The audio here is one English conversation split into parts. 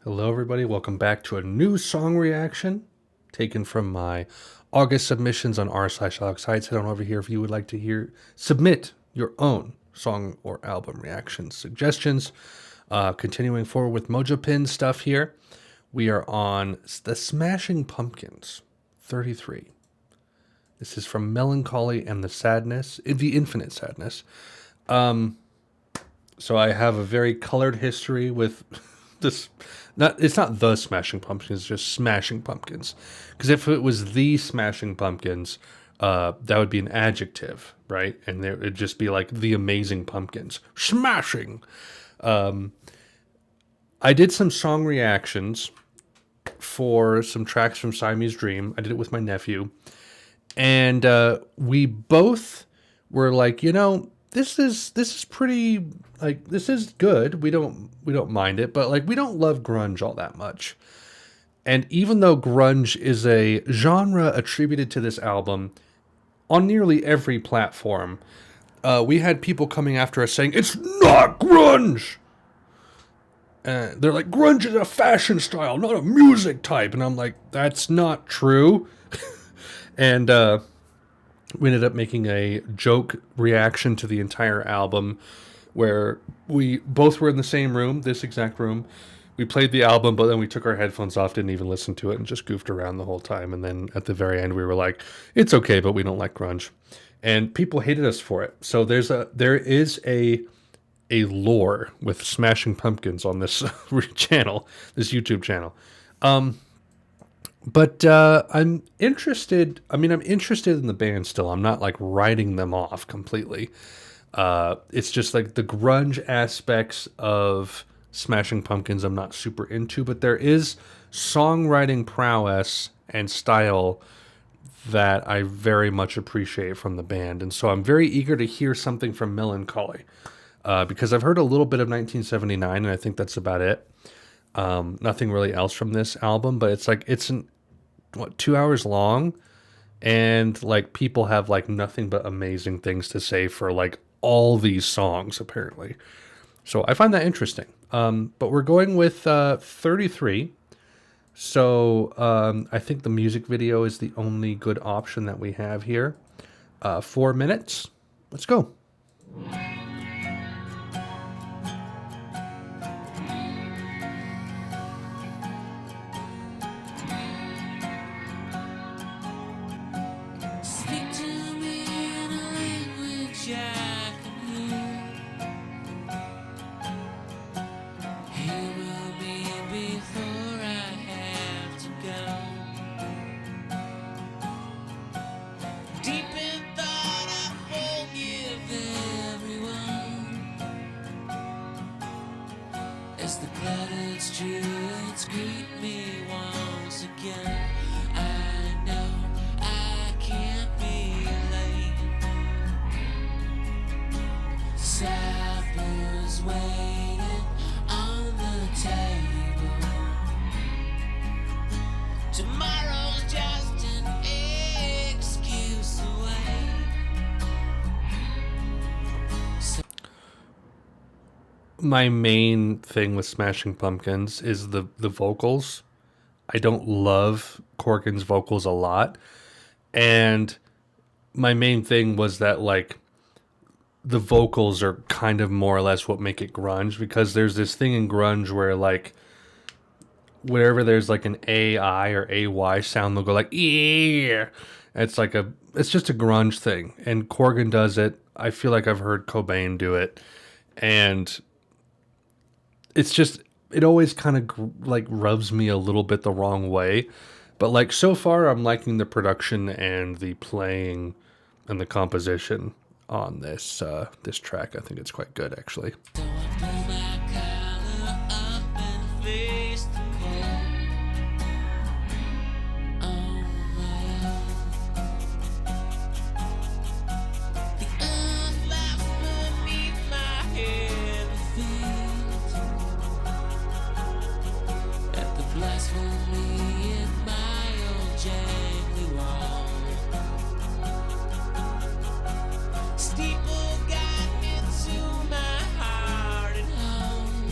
Hello, everybody. Welcome back to a new song reaction taken from my August submissions on r/Haitz. Head on over here if you would like to submit your own song or album reaction suggestions. Continuing forward with Mojo Pin stuff here. We are on the Smashing Pumpkins 33. This is from Melancholy and the Infinite Sadness. So I have a very colored history with this. It's not the Smashing Pumpkins, it's just Smashing Pumpkins. Because if it was the Smashing Pumpkins, that would be an adjective, right? And it'd just be like the Amazing Pumpkins. Smashing! I did some song reactions for some tracks from Siamese Dream. I did it with my nephew. And we both were like, this is pretty, like, this is good. We don't mind it, but like we don't love grunge all that much. And even though grunge is a genre attributed to this album on nearly every platform, we had people coming after us saying it's not grunge. They're like, grunge is a fashion style, not a music type. And I'm like, that's not true. And we ended up making a joke reaction to the entire album where we both were in the same room, this exact room. We played the album, but then we took our headphones off, didn't even listen to it, and just goofed around the whole time. And then at the very end, we were like, it's okay, but we don't like grunge. And people hated us for it. So there is a lore with Smashing Pumpkins on this channel, this YouTube channel. But I'm interested. I'm interested in the band still. I'm not like writing them off completely. It's just like the grunge aspects of Smashing Pumpkins I'm not super into, but there is songwriting prowess and style that I very much appreciate from the band. And so I'm very eager to hear something from Melancholy because I've heard a little bit of 1979, and I think that's about it. Nothing really else from this album, but it's like it's 2 hours long, and like people have like nothing but amazing things to say for like all these songs apparently. So I find that interesting. But we're going with 33. So I think the music video is the only good option that we have here. 4 minutes. Let's go. As the cluttered streets greet me once again, I know I can't be late. Supper's waiting on the table. Tomorrow's just an excuse away. My main thing with Smashing Pumpkins is the vocals. I don't love Corgan's vocals a lot. And my main thing was that like the vocals are kind of more or less what make it grunge, because there's this thing in grunge where like wherever there's like an AI or AY sound, they'll go like, yeah. It's just a grunge thing. And Corgan does it. I feel like I've heard Cobain do it. And it's just, it always kind of like rubs me a little bit the wrong way. But like so far, I'm liking the production and the playing and the composition on this this track. I think it's quite good, actually.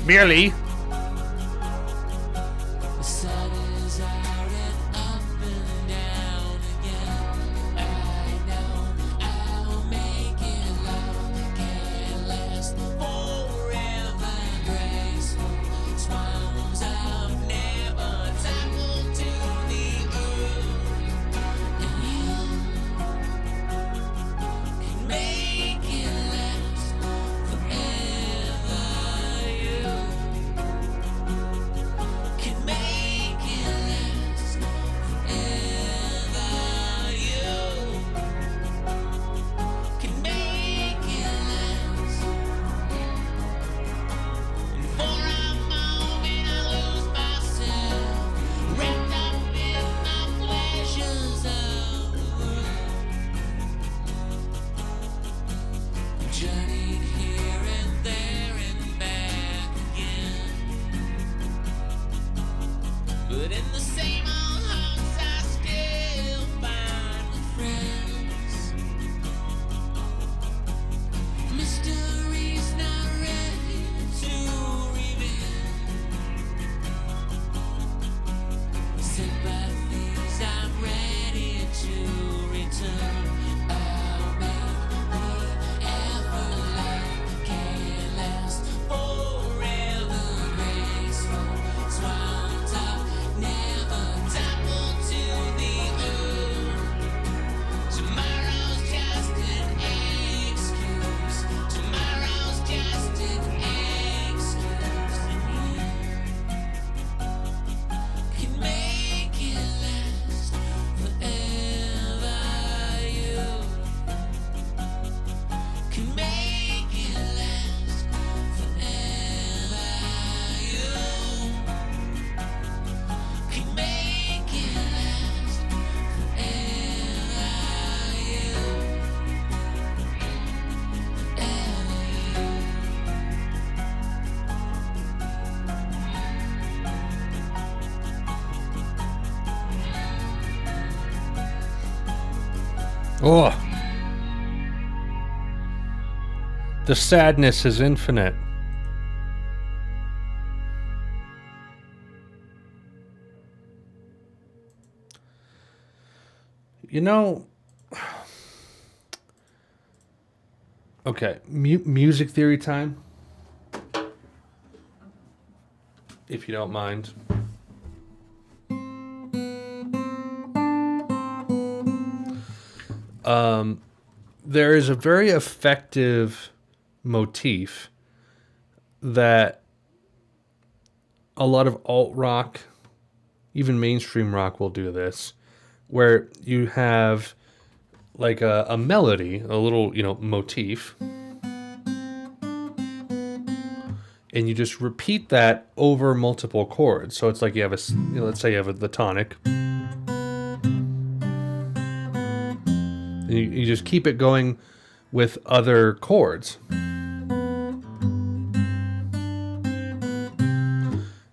Merely. sun is out and up and down again. I know I'll make it. Love can't last forever. Graceful swans I've never toppled to the earth, and you can make it last forever. You can make it last forever. You can make it last. And for a moment I lose myself, wrapped up in the pleasures of the world. Journeyed here and there and back again, but in the same old haunts I still find friends. Mysteries not ready to reveal, sympathies I'm ready to return. I'll make the effort. Life can't last forever. Graceful swans I've never toppled to the earth. Tomorrow's just an excuse. Tomorrow's just an excuse. And you can make it last forever. You can make it last forever. You can make it last forever. Oh, the sadness is infinite. You know, okay, music theory time, if you don't mind. There is a very effective motif that a lot of alt rock, even mainstream rock will do this, where you have like a melody, a little, motif, and you just repeat that over multiple chords. So it's like you have let's say you have the tonic, and you just keep it going with other chords.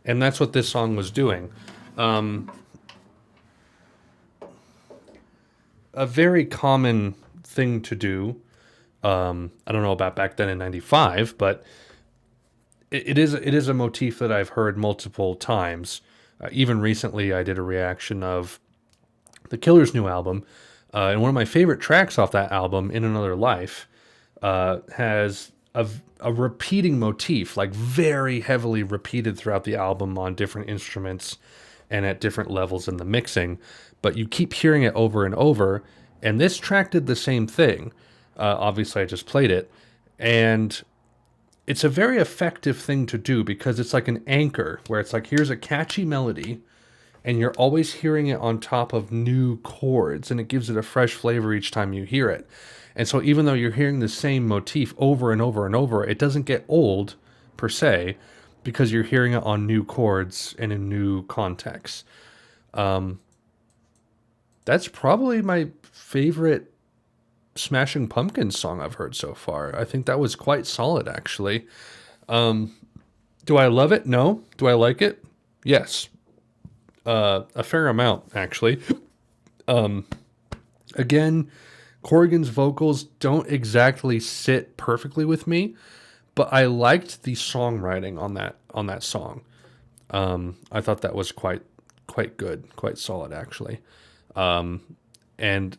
And that's what this song was doing. A very common thing to do. I don't know about back then in '95, but it is a motif that I've heard multiple times. Even recently, I did a reaction of the Killer's new album, and one of my favorite tracks off that album, "In Another Life," has a repeating motif, like very heavily repeated throughout the album on different instruments and at different levels in the mixing. But you keep hearing it over and over. And this track did the same thing. Obviously, I just played it. And it's a very effective thing to do because it's like an anchor where it's like, here's a catchy melody and you're always hearing it on top of new chords, and it gives it a fresh flavor each time you hear it. And so even though you're hearing the same motif over and over and over, it doesn't get old per se because you're hearing it on new chords and in new contexts. That's probably my favorite Smashing Pumpkins song I've heard so far. I think that was quite solid, actually. Do I love it? No. Do I like it? Yes. A fair amount, actually. Again, Corrigan's vocals don't exactly sit perfectly with me, but I liked the songwriting on that song. I thought that was quite good, quite solid actually. And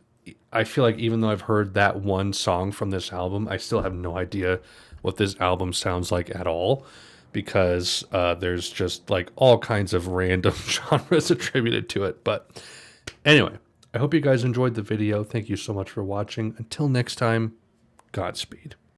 I feel like even though I've heard that one song from this album, I still have no idea what this album sounds like at all, because there's just like all kinds of random genres attributed to it. But anyway, I hope you guys enjoyed the video. Thank you so much for watching. Until next time, Godspeed.